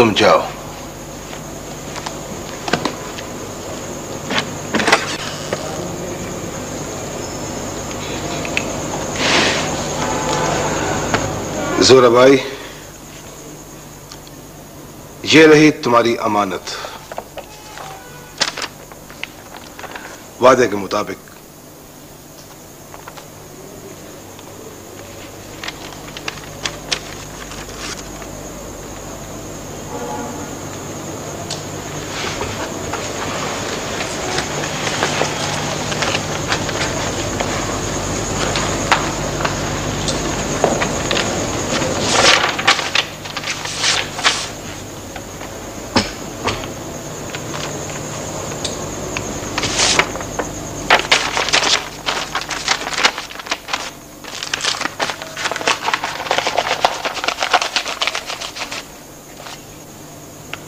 तुम जाओ। जोरा भाई, ये रही तुम्हारी अमानत। वादे के मुताबिक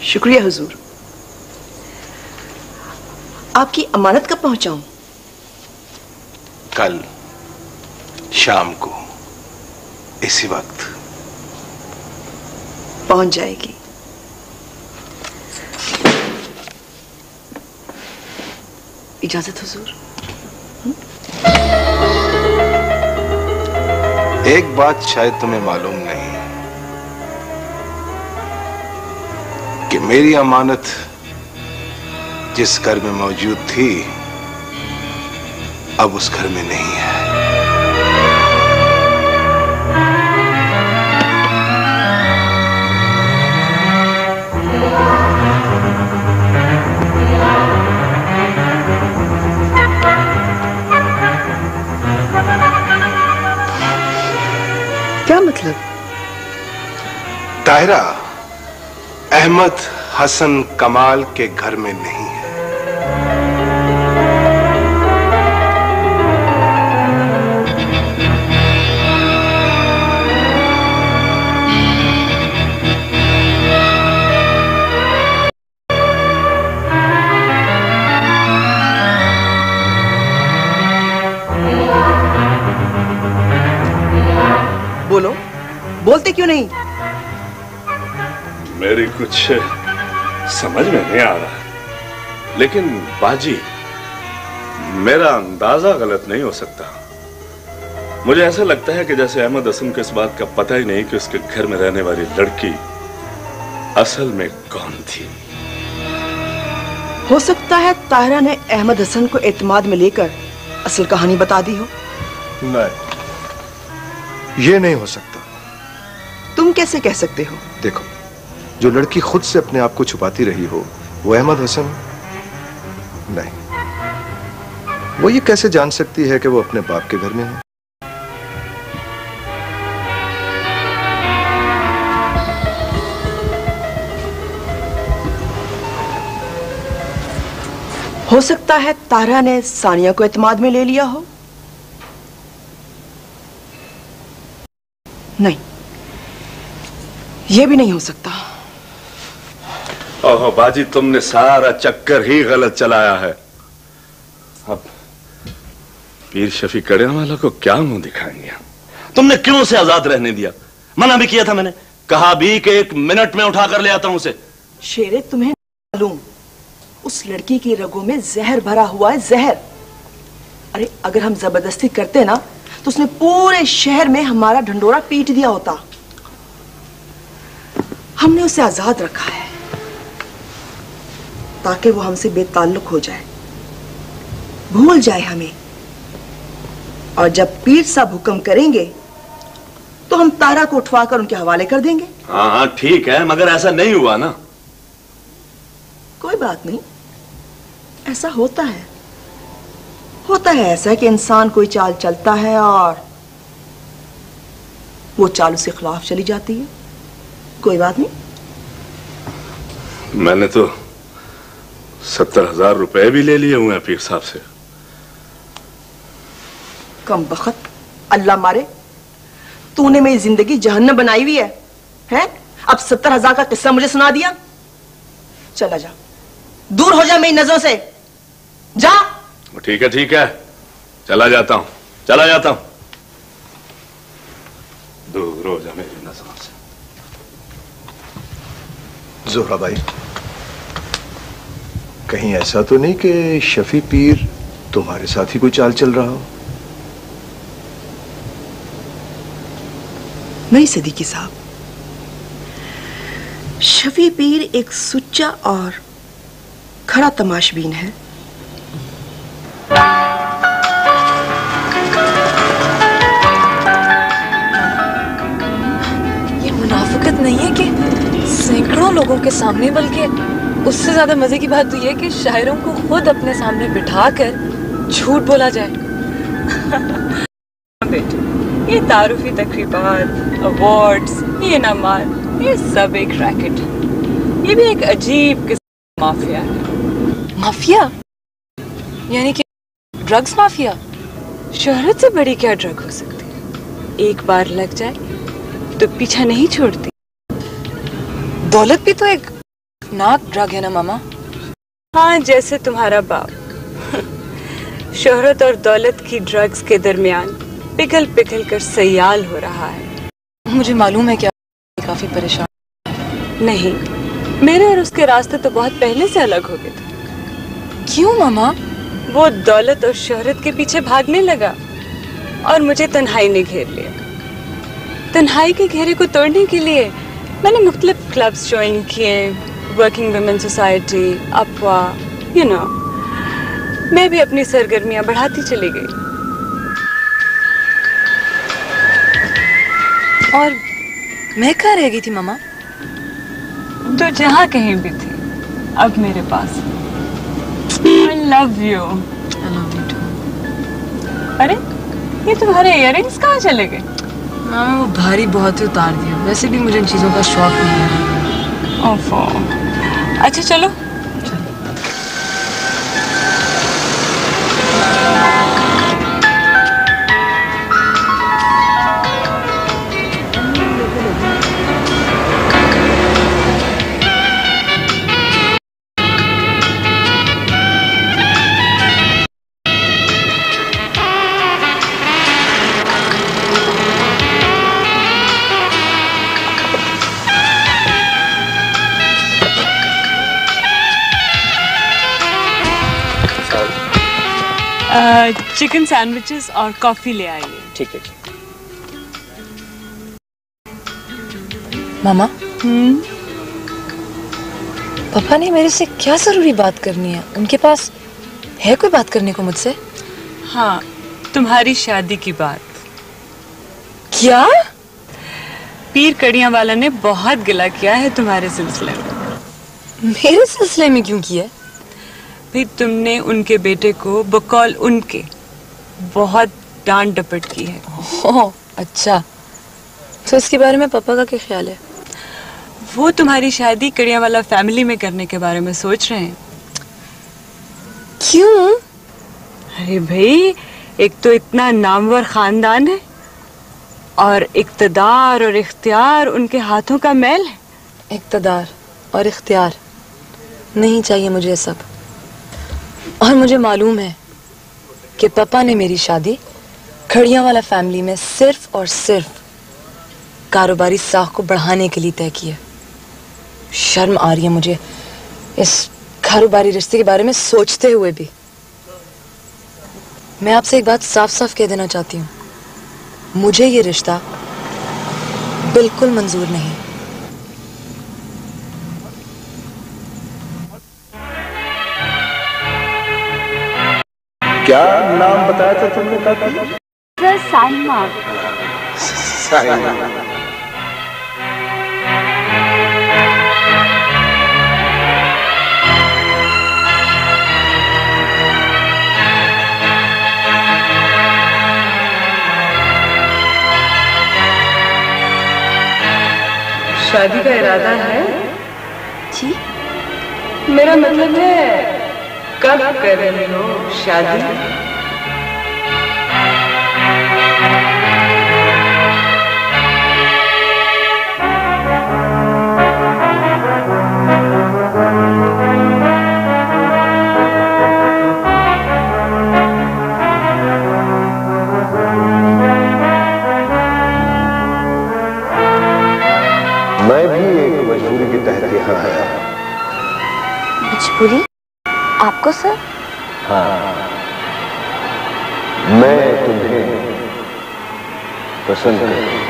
शुक्रिया हुजूर। आपकी अमानत कब पहुंचाऊं? कल शाम को इसी वक्त पहुंच जाएगी। इजाजत हुजूर। एक बात शायद तुम्हें मालूम नहीं कि मेरी अमानत जिस घर में मौजूद थी अब उस घर में नहीं है। क्या मतलब? ताहिरा अहमद हसन कमाल के घर में नहीं है। बोलो, बोलते क्यों नहीं? मेरी कुछ समझ में नहीं आ रहा, लेकिन बाजी मेरा अंदाजा गलत नहीं हो सकता। मुझे ऐसा लगता है कि जैसे अहमद हसन को इस बात का पता ही नहीं कि उसके घर में रहने वाली लड़की असल में कौन थी। हो सकता है ताहिरा ने अहमद हसन को एतमाद में लेकर असल कहानी बता दी हो। नहीं, ये नहीं हो सकता। तुम कैसे कह सकते हो? देखो, जो लड़की खुद से अपने आप को छुपाती रही हो वो अहमद हसन नहीं। वो ये कैसे जान सकती है कि वो अपने बाप के घर में है? हो सकता है ताहिरा ने सानिया को एतमाद में ले लिया हो। नहीं, यह भी नहीं हो सकता। ओहो बाजी, तुमने सारा चक्कर ही गलत चलाया है। अब पीर शफी कड़े वाला को क्या मुंह दिखाएंगे? तुमने क्यों उसे आजाद रहने दिया? मना भी किया था मैंने, कहा भी कि 1 मिनट में उठा कर ले आता हूं उसे। शेरे, तुम्हें मालूम उस लड़की की रगों में जहर भरा हुआ है, जहर। अरे अगर हम जबरदस्ती करते ना तो उसने पूरे शहर में हमारा ढंडोरा पीट दिया होता। हमने उसे आजाद रखा है ताकि वो हमसे बेताल्लुक हो जाए, भूल जाए हमें। और जब पीर साहब हुक्म करेंगे तो हम तारा को उठवाकर उनके हवाले कर देंगे। हाँ हाँ ठीक है, मगर ऐसा नहीं हुआ ना। कोई बात नहीं, ऐसा होता है। होता है ऐसा कि इंसान कोई चाल चलता है और वो चाल उसके खिलाफ चली जाती है। कोई बात नहीं। मैंने तो 70,000 रुपए भी ले लिए हुए हैं पीर साहब से। कम बखत, अल्लाह मारे, तूने मेरी जिंदगी जहन्नम बनाई हुई है, हैं? अब 70,000 का किस्सा मुझे सुना दिया। चला जा, दूर हो जा मेरी नजरों से, जा। ठीक है, चला जाता हूं, चला जाता हूं। दूर हो जा मेरी नजरों से। जोहरा भाई, कहीं ऐसा तो नहीं कि शफी पीर तुम्हारे साथ ही कोई चाल चल रहा हो? नहीं सदीकी साहब, शफी पीर एक सुच्चा और खड़ा तमाशबीन है। ये मुनाफिकत नहीं है कि सैकड़ों लोगों के सामने, बल्कि उससे ज्यादा मजे की बात तो ये कि शायरों को खुद अपने सामने बिठाकर झूठ बोला जाए। बेटे, ये तारुफी तकरीबात, अवार्ड्स, ये इनामात, ये सब एक रैकेट है। ये भी एक अजीब किस्म का माफिया है। माफिया? यानी कि ड्रग्स माफिया? शोहरत से बड़ी क्या ड्रग हो सकती है? एक बार लग जाए तो पीछा नहीं छोड़ती। दौलत भी तो एक नाक ड्रग है ना मामा? हाँ, जैसे तुम्हारा बाप शोहरत और दौलत की ड्रग्स के दरमियान पिघल पिघल कर सयाल हो रहा है। मुझे मालूम है कि आप काफी परेशान। नहीं, मेरे और उसके रास्ते तो बहुत पहले से अलग हो गए थे। क्यों मामा? वो दौलत और शोहरत के पीछे भागने लगा और मुझे तन्हाई ने घेर लिया। तन्हाई के घेरे को तोड़ने के लिए मैंने मुख्तलिफ क्लब्स ज्वाइन किए, वर्किंग वुमेन सोसाइटी, अपवा, यू नो। मैं भी अपनी सरगर्मियां बढ़ाती चली गई। और मैं कहाँ रह गई थी मामा? तो जहाँ कहीं भी थी, अब मेरे पास। I love you. I love you too. अरे, ये तुम्हारे इयररिंग्स कहाँ चले गए? मामा वो भारी बहुत ही उतार दिया। वैसे भी मुझे इन चीजों का शौक नहीं है। ओफो। अच्छा चलो। चिकन सैंडविचेस और कॉफी ले आइए। ठीक है। मामा, पापा ने मेरे से क्या जरूरी बात करनी है? उनके पास है कोई बात करने को मुझसे? हाँ, तुम्हारी शादी की बात। क्या? पीर कड़ियां वाला ने बहुत गिला किया है तुम्हारे सिलसिले में। मेरे सिलसिले में क्यों किया? भी तुमने उनके बेटे को बकौल उनके बहुत डांट डपट की है। ओह, अच्छा। तो इसके बारे में पापा का क्या ख्याल है? वो तुम्हारी शादी कड़ियां वाला फैमिली में करने के बारे में सोच रहे हैं। क्यों? अरे भाई, एक तो इतना नामवर खानदान है और इख्तियार और इख्तियार उनके हाथों का मैल है। इख्तियार और इख्तियार नहीं चाहिए मुझे सब। और मुझे मालूम है कि पापा ने मेरी शादी खड़ियां वाला फैमिली में सिर्फ और सिर्फ कारोबारी साख को बढ़ाने के लिए तय किया। शर्म आ रही है मुझे इस कारोबारी रिश्ते के बारे में सोचते हुए भी। मैं आपसे एक बात साफ साफ कह देना चाहती हूँ, मुझे ये रिश्ता बिल्कुल मंजूर नहीं। क्या नाम बताया था तुमने काका? सर साइमा। साइमा। शादी का इरादा है? जी? मेरा मतलब है कब कर रही हो शादी? मैं भी एक मजबूरी के तहत यहाँ आया। हाँ, मैं तुम्हें पसंद करता हूं।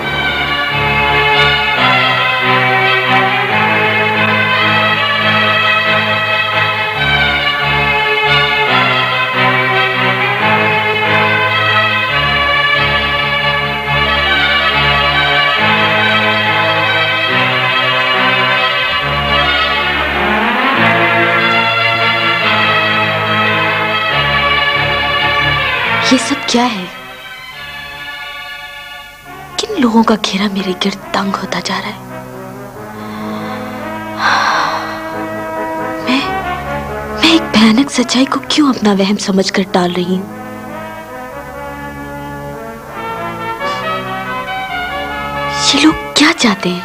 ये सब क्या है? किन लोगों का घेरा मेरे गिर्द तंग होता जा रहा है? मैं एक भयानक सच्चाई को क्यों अपना वहम समझकर टाल रही हूं? ये लोग क्या चाहते हैं?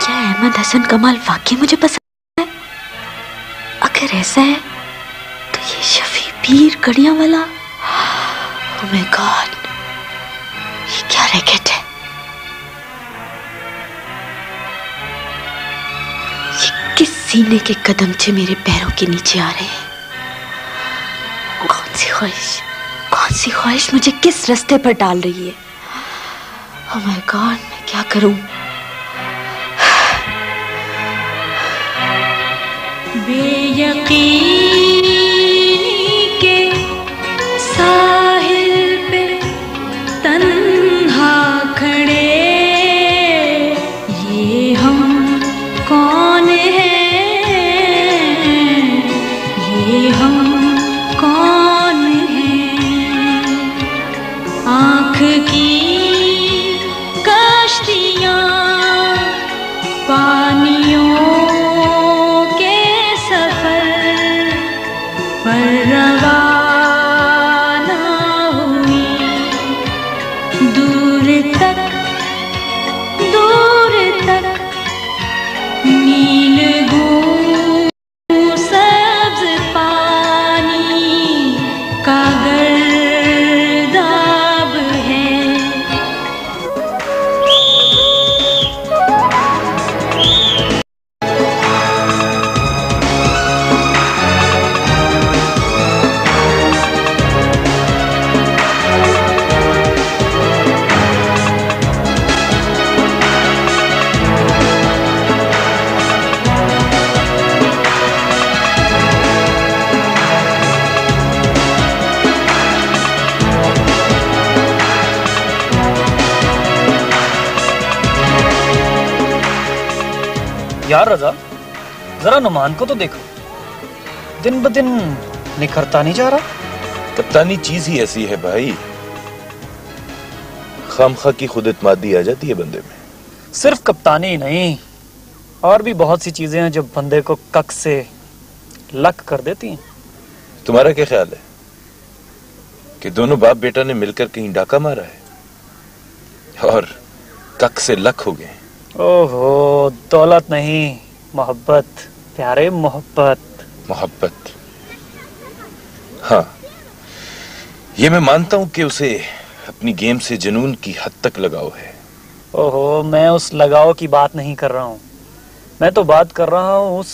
क्या अहमद हसन कमाल वाकई मुझे पसंद है? अगर ऐसा है तो ये शफी पीर कड़ियां वाला, ओह माय गॉड, ये क्या रैकेट है? ये किस सीने के कदमचे मेरे पैरों के नीचे आ रहे हैं? कौन सी ख्वाहिश मुझे किस रास्ते पर डाल रही है? ओह माय गॉड, मैं क्या करूं? बेयकीन यार रजा, जरा नुमान को तो देखो, दिन ब दिन निखरता नहीं जा रहा। कप्तानी चीज ही ऐसी है भाई, खामखा की खुद इत्मादी आ जाती है बंदे में। सिर्फ कप्तानी ही नहीं, और भी बहुत सी चीजें हैं जो बंदे को कक से लक कर देती हैं। तुम्हारा क्या ख्याल है कि दोनों बाप बेटा ने मिलकर कहीं डाका मारा है और कक से लक हो गए? ओहो, दौलत नहीं, मोहब्बत प्यारे, मोहब्बत। हाँ, ये मैं मानता हूं कि उसे अपनी गेम से जुनून की हद तक लगाव है। ओहो, मैं उस लगाव की बात नहीं कर रहा हूं, मैं तो बात कर रहा हूं उस